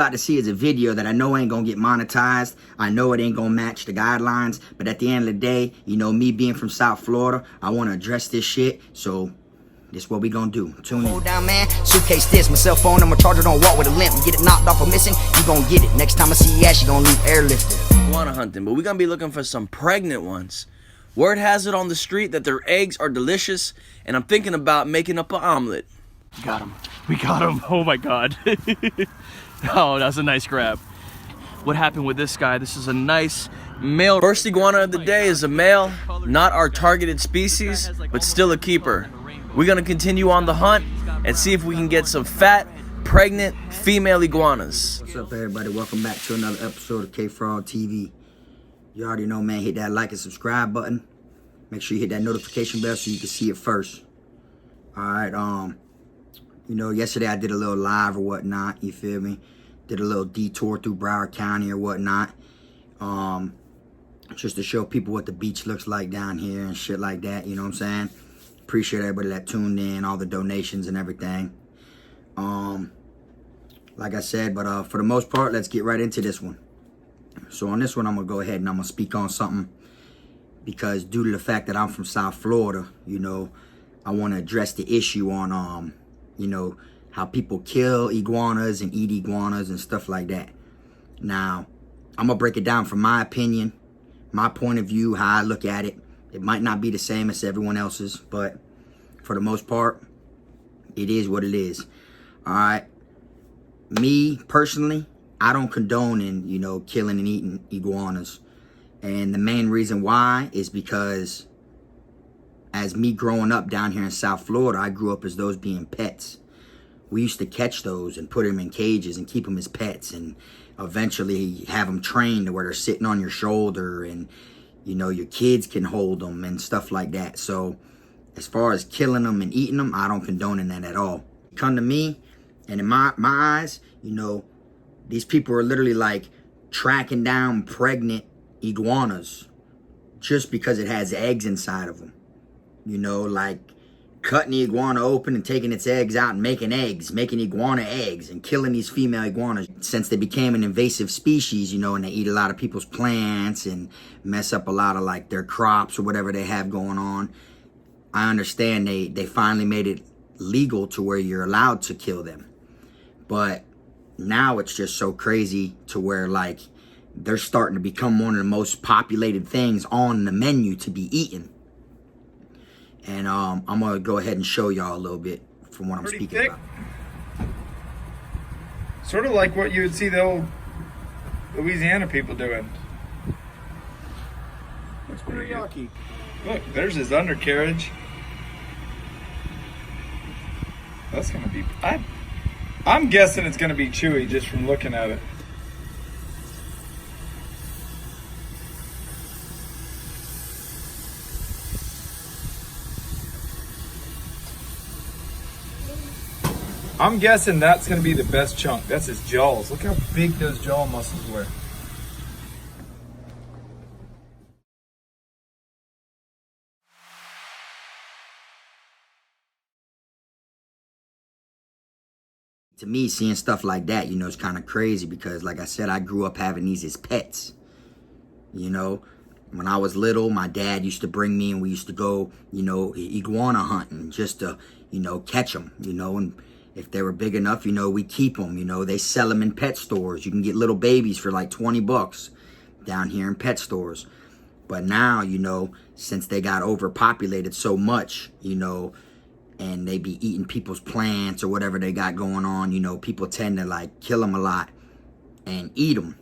About to see is a video that I know ain't gonna get monetized. I know it ain't gonna match the guidelines, but at the end of the day, you know, me being from South Florida, I want to address this shit. So this what we gonna do. Tune in. Hold down, man. Suitcase this, my cell phone, and my charger don't walk with a limp. Get it knocked off or missing, you gon' get it. Next time I see you ass, you gon' leave airlifted. Iguana hunting, but we're gonna be looking for some pregnant ones. Word has it on the street that their eggs are delicious, and I'm thinking about making up an omelet. Got him. We got him. Oh my god. Oh, that's a nice grab. What happened with this guy? This is a nice male. First iguana of the day is a male, not our targeted species, but still a keeper. We're gonna continue on the hunt and see if we can get some fat, pregnant female iguanas. What's up, everybody? Welcome back to another episode of K-Fraud TV. You already know, man, hit that like and subscribe button. Make sure you hit that notification bell so you can see it first. Alright, you know, yesterday I did a little live or whatnot, you feel me? Did a little detour through Broward County or whatnot. Just to show people what the beach looks like down here and shit like that, you know what I'm saying? Appreciate everybody that tuned in, all the donations and everything. Like I said, but for the most part, let's get right into this one. So on this one, I'm gonna go ahead and I'm gonna speak on something because due to the fact that I'm from South Florida, you know, I want to address the issue on, you know, how people kill iguanas and eat iguanas and stuff like that. Now, I'm gonna break it down from my opinion, my point of view, how I look at it. It might not be the same as everyone else's, but for the most part, it is what it is. All right. Me, personally, I don't condone in, you know, killing and eating iguanas. And the main reason why is because as me growing up down here in South Florida, I grew up as those being pets. We used to catch those and put them in cages and keep them as pets and eventually have them trained to where they're sitting on your shoulder and, you know, your kids can hold them and stuff like that. So as far as killing them and eating them, I don't condone in that at all. Come to me, and in my eyes, you know, these people are literally like tracking down pregnant iguanas just because it has eggs inside of them. You know, like cutting the iguana open and taking its eggs out and making eggs, making iguana eggs and killing these female iguanas. Since they became an invasive species, you know, and they eat a lot of people's plants and mess up a lot of like their crops or whatever they have going on. I understand they finally made it legal to where you're allowed to kill them. But now it's just so crazy to where like they're starting to become one of the most populated things on the menu to be eaten. And I'm gonna go ahead and show y'all a little bit from what I'm speaking thick. about. Sort of like what you would see the old Louisiana people doing. Looks pretty yucky. Look, there's his undercarriage. That's gonna be. I'm guessing it's gonna be chewy just from looking at it. I'm guessing that's going to be the best chunk. That's his jaws. Look how big those jaw muscles were. To me, seeing stuff like that, you know, it's kind of crazy because, like I said, I grew up having these as pets. You know, when I was little, my dad used to bring me and we used to go, you know, iguana hunting just to, you know, catch them, you know, and if they were big enough, you know, we keep them, you know. They sell them in pet stores. You can get little babies for like 20 bucks down here in pet stores. But now, you know, since they got overpopulated so much, you know, and they be eating people's plants or whatever they got going on, you know, people tend to like kill them a lot and eat them.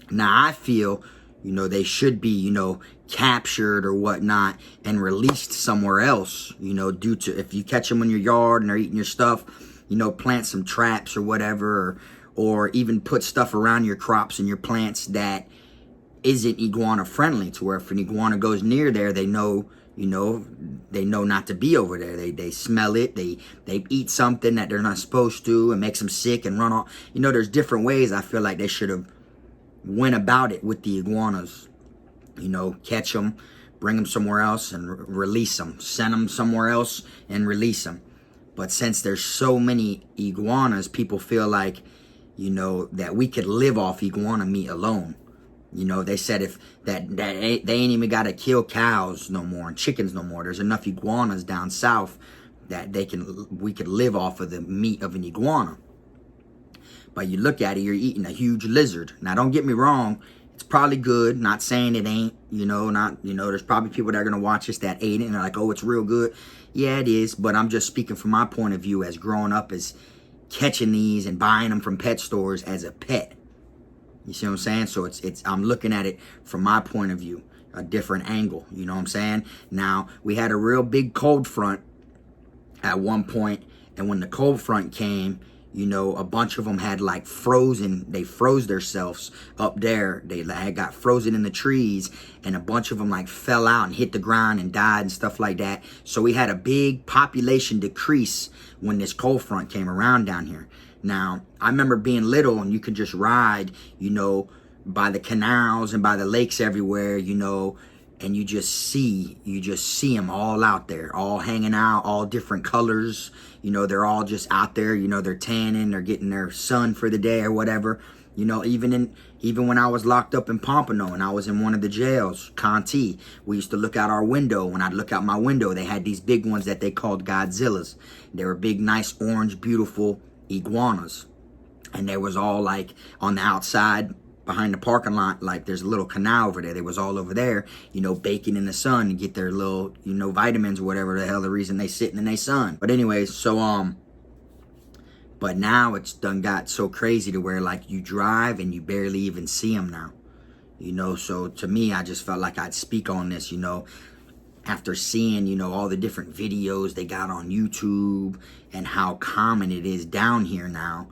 Now, I feel, you know, they should be, you know, captured or whatnot and released somewhere else, you know, due to if you catch them in your yard and they're eating your stuff, you know, plant some traps or whatever, or even put stuff around your crops and your plants that isn't iguana friendly, to where if an iguana goes near there, they know, you know, they know not to be over there. They smell it, they eat something that they're not supposed to and makes them sick and run off. You know, there's different ways I feel like they should have went about it with the iguanas. You know, catch them, bring them somewhere else and release them. Send them somewhere else and release them. But since there's so many iguanas, people feel like you know, that we could live off iguana meat alone. You know, they said if they ain't even got to kill cows no more and chickens no more. There's enough iguanas down south that we could live off of the meat of an iguana. But you look at it, you're eating a huge lizard. Now, don't get me wrong. It's probably good. Not saying it ain't, there's probably people that are going to watch this that ate it and they're like, oh, it's real good. Yeah, it is. But I'm just speaking from my point of view as growing up as catching these and buying them from pet stores as a pet. You see what I'm saying? So I'm looking at it from my point of view, a different angle. You know what I'm saying? Now, we had a real big cold front at one point, and when the cold front came, you know, a bunch of them had like frozen. They froze themselves up there. They had got frozen in the trees, and a bunch of them like fell out and hit the ground and died and stuff like that. So we had a big population decrease when this cold front came around down here. Now, I remember being little and you could just ride, you know, by the canals and by the lakes everywhere, you know, and you just see them all out there, all hanging out, all different colors. You know, they're all just out there, you know, they're tanning, they're getting their sun for the day or whatever. You know, even when I was locked up in Pompano and I was in one of the jails, Conti, we used to look out our window. When I'd look out my window, they had these big ones that they called Godzillas. They were big, nice, orange, beautiful iguanas. And they was all like on the outside behind the parking lot, like there's a little canal over there. They was all over there, you know, baking in the sun to get their little, you know, vitamins or whatever the hell the reason they sitting in the sun. But anyways, so but now it's done got so crazy to where like you drive and you barely even see them now. You know, so to me, I just felt like I'd speak on this, you know, after seeing, you know, all the different videos they got on YouTube and how common it is down here now.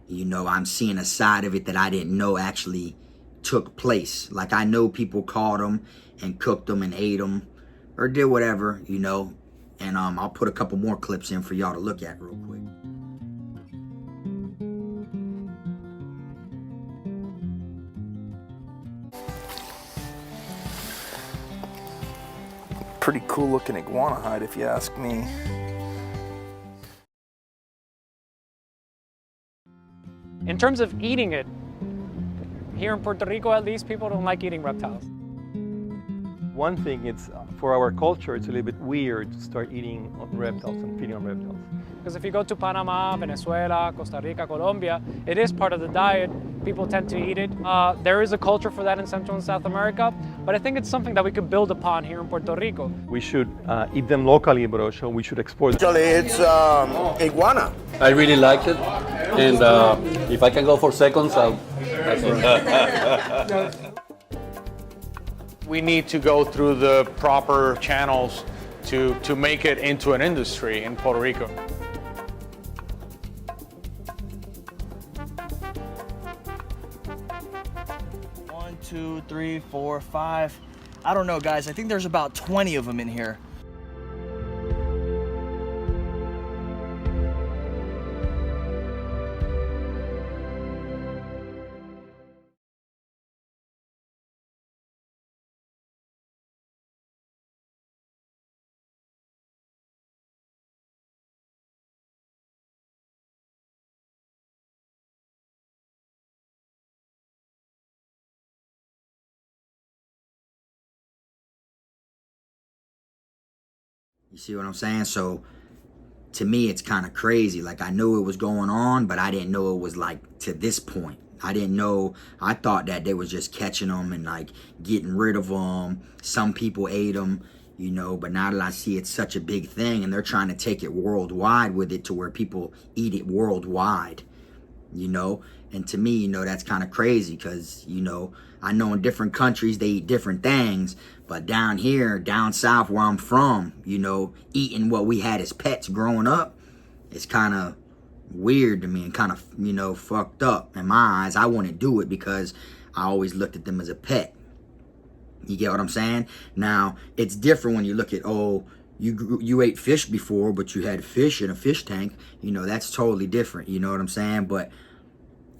You know, I'm seeing a side of it that I didn't know actually took place. Like, I know people caught them and cooked them and ate them or did whatever, you know. And I'll put a couple more clips in for y'all to look at real quick. Pretty cool looking iguana hide, if you ask me. In terms of eating it, here in Puerto Rico at least, people don't like eating reptiles. One thing, it's for our culture, it's a little bit weird to start eating on reptiles and feeding on reptiles. Because if you go to Panama, Venezuela, Costa Rica, Colombia, it is part of the diet. People tend to eat it. There is a culture for that in Central and South America, but I think it's something that we could build upon here in Puerto Rico. We should eat them locally, but also we should export them. Actually, it's iguana. I really like it, and if I can go for seconds, I'll. We need to go through the proper channels to make it into an industry in Puerto Rico. One, two, 3, 4, 5. I don't know, guys. I think there's about 20 of them in here. You see what I'm saying? So to me, it's kind of crazy. Like, I knew it was going on, but I didn't know it was like to this point. I didn't know. I thought that they was just catching them and like getting rid of them. Some people ate them, you know, but now that I see it's such a big thing and they're trying to take it worldwide with it to where people eat it worldwide, you know. And to me, you know, that's kind of crazy because, you know, I know in different countries they eat different things, but down here, down south where I'm from, you know, eating what we had as pets growing up, it's kind of weird to me and kind of, you know, fucked up in my eyes. I wouldn't do it because I always looked at them as a pet. You get what I'm saying? Now, it's different when you look at, oh, you ate fish before, but you had fish in a fish tank. You know, that's totally different. You know what I'm saying? But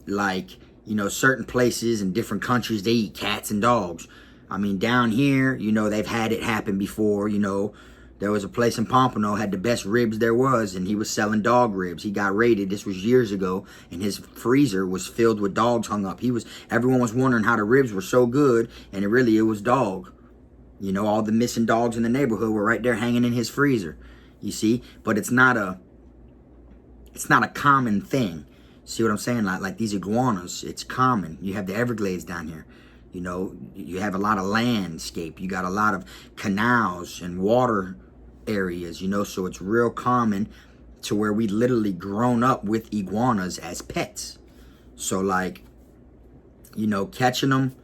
like, you know, certain places in different countries, they eat cats and dogs. I mean, down here, you know, they've had it happen before, you know, There was a place in Pompano had the best ribs there was, and he was selling dog ribs. He got raided. This was years ago, and his freezer was filled with dogs hung up. Everyone was wondering how the ribs were so good, and it was dog. You know, all the missing dogs in the neighborhood were right there hanging in his freezer. You see, but it's not a common thing. See what I'm saying? Like these iguanas, it's common. You have the Everglades down here. You know, you have a lot of landscape. You got a lot of canals and water areas, you know, so it's real common to where we literally grown up with iguanas as pets. So like, you know, catching them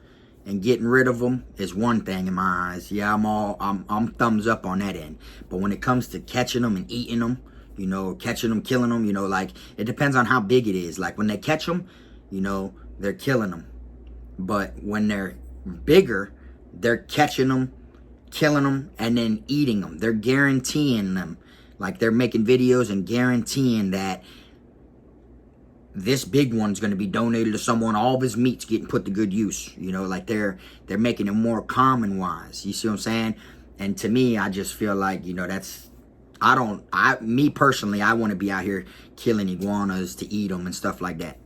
and getting rid of them is one thing in my eyes. Yeah, I'm thumbs up on that end. But when it comes to catching them and eating them, you know, catching them, killing them, you know, like it depends on how big it is. Like when they catch them, you know, they're killing them. But when they're bigger, they're catching them, killing them, and then eating them. They're guaranteeing them. Like they're making videos and guaranteeing that this big one's going to be donated to someone. All of his meat's getting put to good use. You know, like they're making it more common wise. You see what I'm saying? And to me, I just feel like, you know, me personally, I want to be out here killing iguanas to eat them and stuff like that.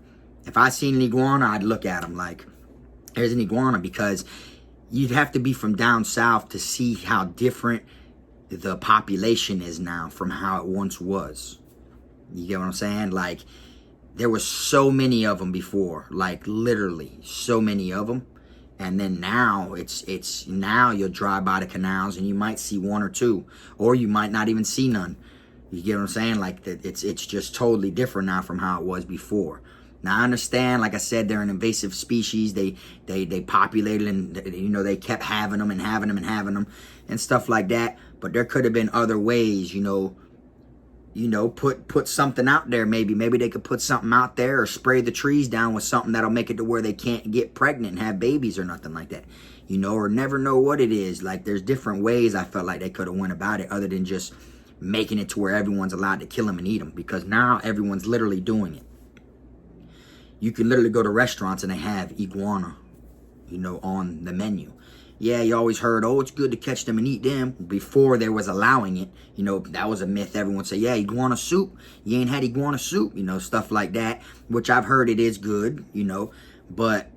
If I seen an iguana, I'd look at them like, there's an iguana, because you'd have to be from down south to see how different the population is now from how it once was. You get what I'm saying? Like, there was so many of them before, like literally so many of them. And then now now you'll drive by the canals and you might see one or two, or you might not even see none. You get what I'm saying? Like it's just totally different now from how it was before. Now I understand, like I said, they're an invasive species. They populated, and you know, they kept having them and having them and having them and stuff like that. But there could have been other ways, you know, put something out there. Maybe they could put something out there, or spray the trees down with something that'll make it to where they can't get pregnant and have babies or nothing like that. You know, or never know what it is. Like there's different ways I felt like they could have went about it, other than just making it to where everyone's allowed to kill them and eat them, because now everyone's literally doing it. You can literally go to restaurants and they have iguana, you know, on the menu. Yeah, you always heard, oh, it's good to catch them and eat them. Before there was allowing it, you know, that was a myth. Everyone say, yeah, iguana soup. You ain't had iguana soup, you know, stuff like that, which I've heard it is good, you know. But,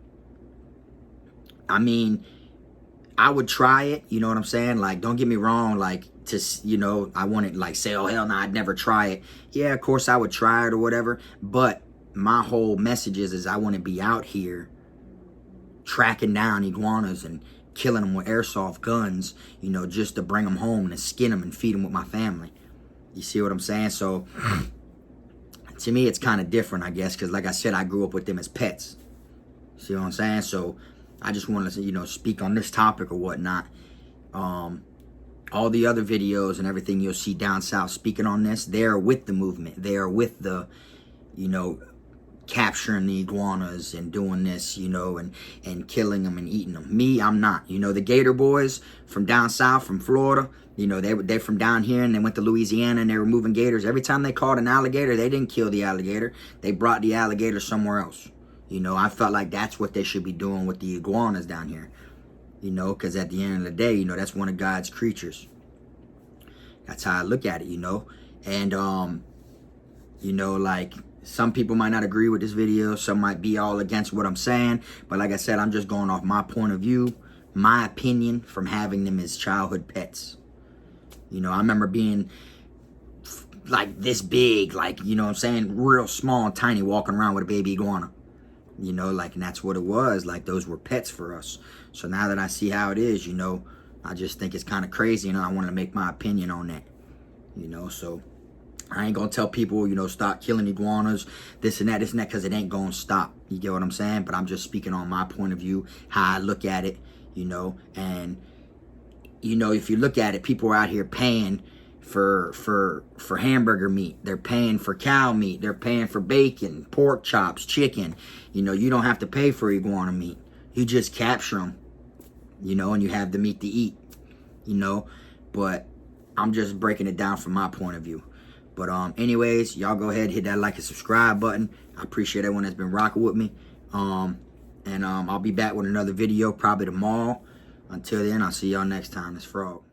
I mean, I would try it, you know what I'm saying? Like, don't get me wrong, like, you know, I wouldn't, like, say, oh, hell no, I'd never try it. Yeah, of course I would try it or whatever, but my whole message is I want to be out here tracking down iguanas and killing them with airsoft guns, you know, just to bring them home and to skin them and feed them with my family. You see what I'm saying? So to me, it's kind of different, I guess, because like I said, I grew up with them as pets. See what I'm saying? So I just wanted to, you know, speak on this topic or whatnot. All the other videos and everything you'll see down south speaking on this, they're with the movement. They are with the, you know, capturing the iguanas and doing this, you know, and killing them and eating them. Me, I'm not. You know, the Gator boys from down south, from Florida, you know, they're from down here, and they went to Louisiana and they were moving gators. Every time they caught an alligator, they didn't kill the alligator. They brought the alligator somewhere else. You know, I felt like that's what they should be doing with the iguanas down here. You know, because at the end of the day, you know, that's one of God's creatures. That's how I look at it, you know. And, you know, like, some people might not agree with this video. Some might be all against what I'm saying. But like I said, I'm just going off my point of view, my opinion from having them as childhood pets. You know, I remember being like this big, like, you know what I'm saying, real small and tiny, walking around with a baby iguana. You know, like, and that's what it was. Like, those were pets for us. So now that I see how it is, you know, I just think it's kind of crazy, and I want to make my opinion on that. You know, so I ain't gonna tell people, you know, stop killing iguanas, this and that, because it ain't gonna stop. You get what I'm saying? But I'm just speaking on my point of view, how I look at it, you know. And, you know, if you look at it, people are out here paying for hamburger meat. They're paying for cow meat. They're paying for bacon, pork chops, chicken. You know, you don't have to pay for iguana meat. You just capture them, you know, and you have the meat to eat, you know. But I'm just breaking it down from my point of view. But anyways, y'all go ahead, hit that like and subscribe button. I appreciate everyone that's been rocking with me. And I'll be back with another video probably tomorrow. Until then, I'll see y'all next time. It's Frog.